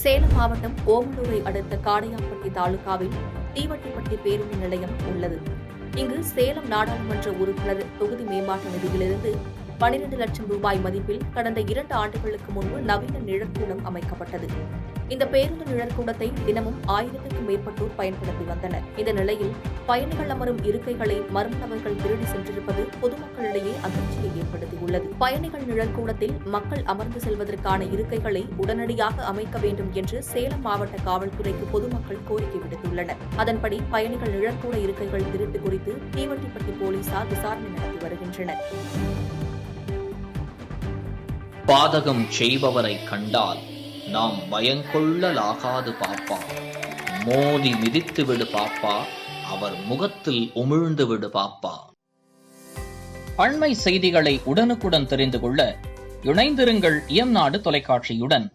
சேலம் மாவட்டம் ஓமலூரை அடுத்த காடையாம்பட்டி தாலுகாவில் தீவட்டிப்பட்டி பேருந்து நிலையம் உள்ளது. இங்கு சேலம் நாடாளுமன்ற உறுப்பினர் தொகுதி மேம்பாட்டு நிதியிலிருந்து 12 லட்சம் ரூபாய் மதிப்பில் கடந்த 2 ஆண்டுகளுக்கு முன்பு நவீன நிழற்கூடம் அமைக்கப்பட்டது. இந்த பேருந்து நிழற்கூடத்தை தினமும் 1000க்கும் மேற்பட்டோர் பயன்படுத்தி வந்தனர். இந்த நிலையில் பயணிகள் அமரும் இருக்கைகளை மர்ம நபர்கள் திருடி சென்றிருப்பது பொதுமக்களிடையே அதிர்ச்சியை ஏற்படுத்தியுள்ளது. பயணிகள் நிழற்கூடத்தில் மக்கள் அமர்ந்து செல்வதற்கான இருக்கைகளை உடனடியாக அமைக்க வேண்டும் என்று சேலம் மாவட்ட காவல்துறைக்கு பொதுமக்கள் கோரிக்கை விடுத்துள்ளனர். அதன்படி பயணிகள் நிழற்கூட இருக்கைகள் திருட்டு குறித்து தீவட்டிப்பட்டி போலீசார் விசாரணை நடத்தி வருகின்றனர். பாதகம் செய்பவரை கண்டால் நாம் பயங்கொள்ளலாகாது பாப்பா, மோதி மிதித்து விடு பாப்பா, அவர் முகத்தில் உமிழ்ந்து விடு பாப்பா. அண்மை செய்திகளை உடனுக்குடன் தெரிந்து கொள்ள இணைந்திருங்கள் இயம்நாடு தொலைக்காட்சியுடன்.